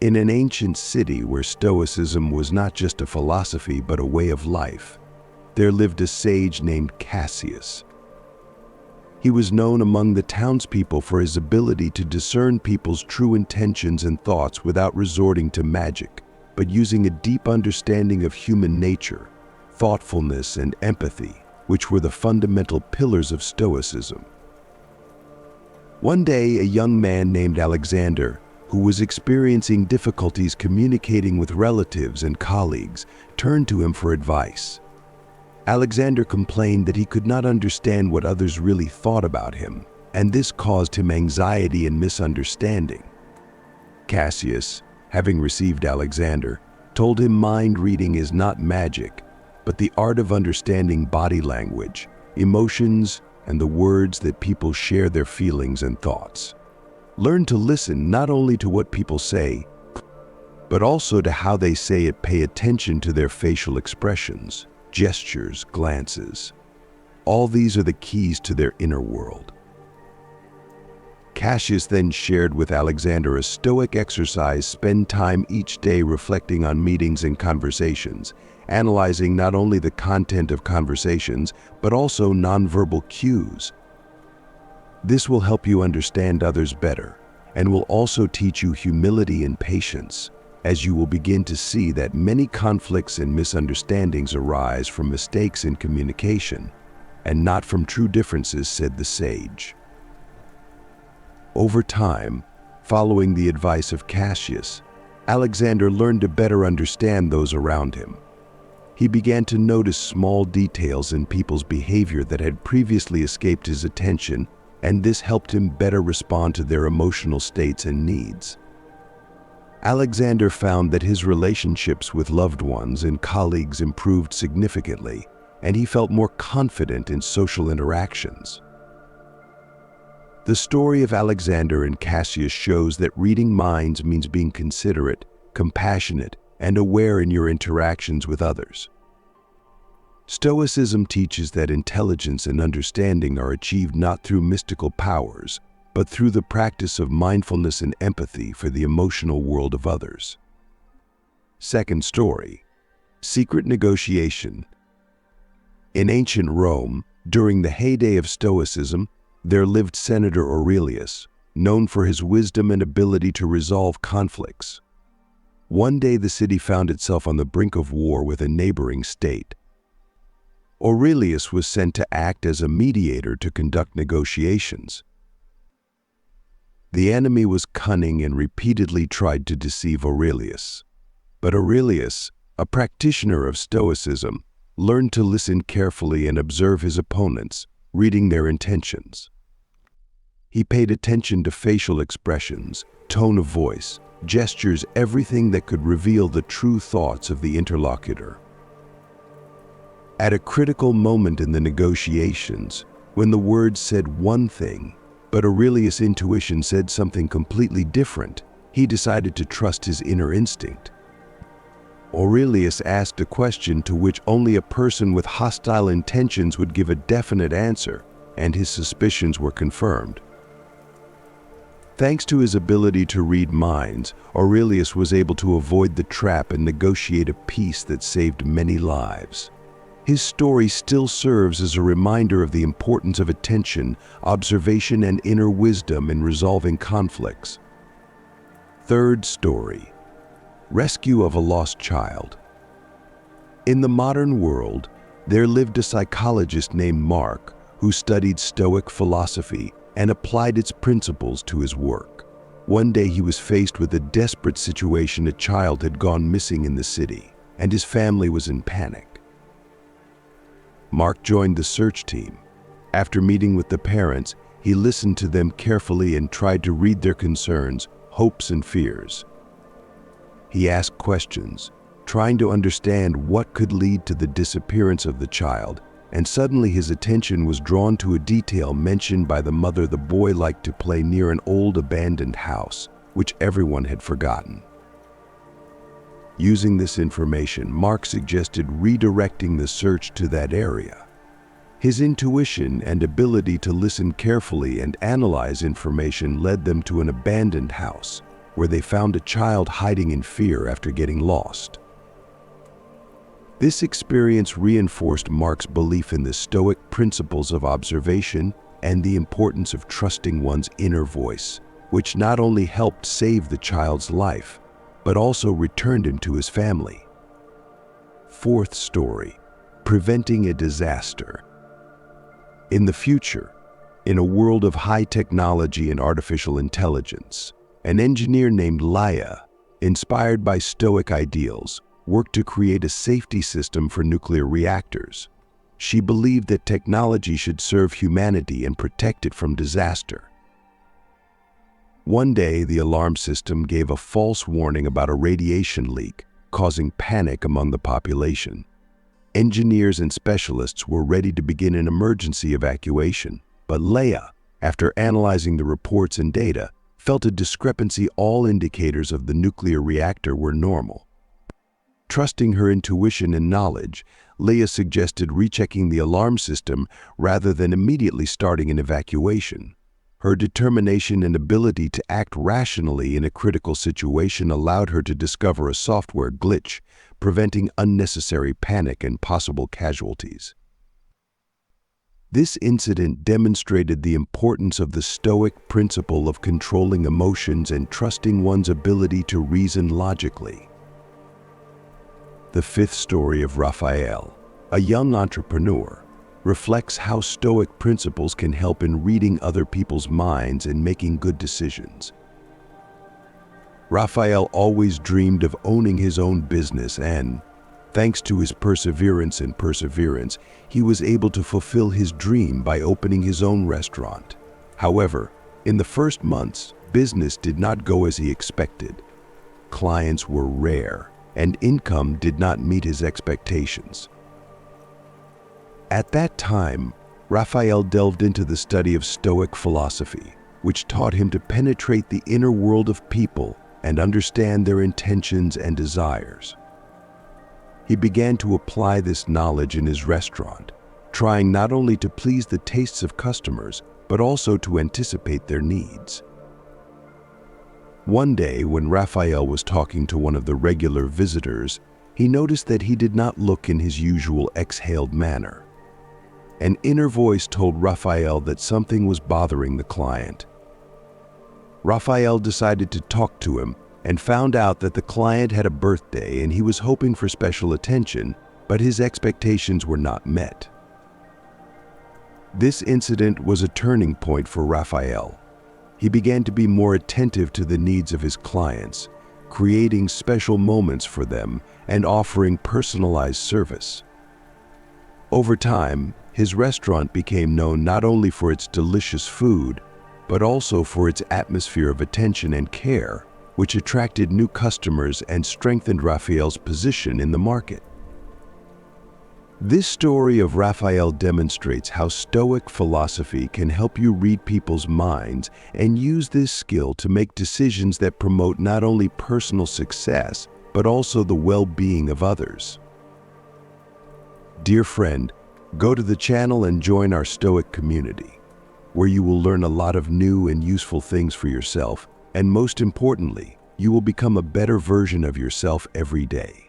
In an ancient city where Stoicism was not just a philosophy but a way of life, there lived a sage named Cassius. He was known among the townspeople for his ability to discern people's true intentions and thoughts without resorting to magic, but using a deep understanding of human nature, thoughtfulness, and empathy, which were the fundamental pillars of Stoicism. One day, a young man named Alexander, who was experiencing difficulties communicating with relatives and colleagues, turned to him for advice. Alexander complained that he could not understand what others really thought about him, and this caused him anxiety and misunderstanding. Cassius, having received Alexander, told him mind reading is not magic, but the art of understanding body language, emotions, and the words that people share their feelings and thoughts. Learn to listen not only to what people say, but also to how they say it. Pay attention to their facial expressions, gestures, glances. All these are the keys to their inner world. Cassius then shared with Alexander a Stoic exercise: spend time each day reflecting on meetings and conversations, analyzing not only the content of conversations, but also nonverbal cues. This will help you understand others better, and will also teach you humility and patience, as you will begin to see that many conflicts and misunderstandings arise from mistakes in communication, and not from true differences, said the sage. Over time, following the advice of Cassius, Alexander learned to better understand those around him. He began to notice small details in people's behavior that had previously escaped his attention, and this helped him better respond to their emotional states and needs. Alexander found that his relationships with loved ones and colleagues improved significantly, and he felt more confident in social interactions. The story of Alexander and Cassius shows that reading minds means being considerate, compassionate, and aware in your interactions with others. Stoicism teaches that intelligence and understanding are achieved not through mystical powers, but through the practice of mindfulness and empathy for the emotional world of others. Second story: secret negotiation. In ancient Rome, during the heyday of Stoicism, there lived Senator Aurelius, known for his wisdom and ability to resolve conflicts. One day the city found itself on the brink of war with a neighboring state. Aurelius was sent to act as a mediator to conduct negotiations. The enemy was cunning and repeatedly tried to deceive Aurelius. But Aurelius, a practitioner of Stoicism, learned to listen carefully and observe his opponents, reading their intentions. He paid attention to facial expressions, tone of voice, gestures, everything that could reveal the true thoughts of the interlocutor. At a critical moment in the negotiations, when the words said one thing, but Aurelius' intuition said something completely different, he decided to trust his inner instinct. Aurelius asked a question to which only a person with hostile intentions would give a definite answer, and his suspicions were confirmed. Thanks to his ability to read minds, Aurelius was able to avoid the trap and negotiate a peace that saved many lives. His story still serves as a reminder of the importance of attention, observation, and inner wisdom in resolving conflicts. Third story: rescue of a lost child. In the modern world, there lived a psychologist named Mark who studied Stoic philosophy and applied its principles to his work. One day he was faced with a desperate situation. A child had gone missing in the city, and his family was in panic. Mark joined the search team. After meeting with the parents, he listened to them carefully and tried to read their concerns, hopes, and fears. He asked questions, trying to understand what could lead to the disappearance of the child, and suddenly his attention was drawn to a detail mentioned by the mother. The boy liked to play near an old abandoned house, which everyone had forgotten. Using this information, Mark suggested redirecting the search to that area. His intuition and ability to listen carefully and analyze information led them to an abandoned house, where they found a child hiding in fear after getting lost. This experience reinforced Mark's belief in the Stoic principles of observation and the importance of trusting one's inner voice, which not only helped save the child's life, but also returned him to his family. Fourth story, preventing a disaster. In the future, in a world of high technology and artificial intelligence, an engineer named Spheriá, inspired by Stoic ideals, worked to create a safety system for nuclear reactors. She believed that technology should serve humanity and protect it from disaster. One day, the alarm system gave a false warning about a radiation leak, causing panic among the population. Engineers and specialists were ready to begin an emergency evacuation, but Spheriá, after analyzing the reports and data, felt a discrepancy. All indicators of the nuclear reactor were normal. Trusting her intuition and knowledge, Spheriá suggested rechecking the alarm system rather than immediately starting an evacuation. Her determination and ability to act rationally in a critical situation allowed her to discover a software glitch, preventing unnecessary panic and possible casualties. This incident demonstrated the importance of the Stoic principle of controlling emotions and trusting one's ability to reason logically. The fifth story of Raphael, a young entrepreneur, reflects how Stoic principles can help in reading other people's minds and making good decisions. Raphael always dreamed of owning his own business and, thanks to his perseverance, he was able to fulfill his dream by opening his own restaurant. However, in the first months, business did not go as he expected. Clients were rare, and income did not meet his expectations. At that time, Raphael delved into the study of Stoic philosophy, which taught him to penetrate the inner world of people and understand their intentions and desires. He began to apply this knowledge in his restaurant, trying not only to please the tastes of customers, but also to anticipate their needs. One day, when Raphael was talking to one of the regular visitors, he noticed that he did not look in his usual exhaled manner. An inner voice told Raphael that something was bothering the client. Raphael decided to talk to him and found out that the client had a birthday and he was hoping for special attention, but his expectations were not met. This incident was a turning point for Raphael. He began to be more attentive to the needs of his clients, creating special moments for them and offering personalized service. Over time, his restaurant became known not only for its delicious food, but also for its atmosphere of attention and care, which attracted new customers and strengthened Raphael's position in the market. This story of Raphael demonstrates how Stoic philosophy can help you read people's minds and use this skill to make decisions that promote not only personal success, but also the well-being of others. Dear friend, go to the channel and join our Stoic community, where you will learn a lot of new and useful things for yourself, and most importantly, you will become a better version of yourself every day.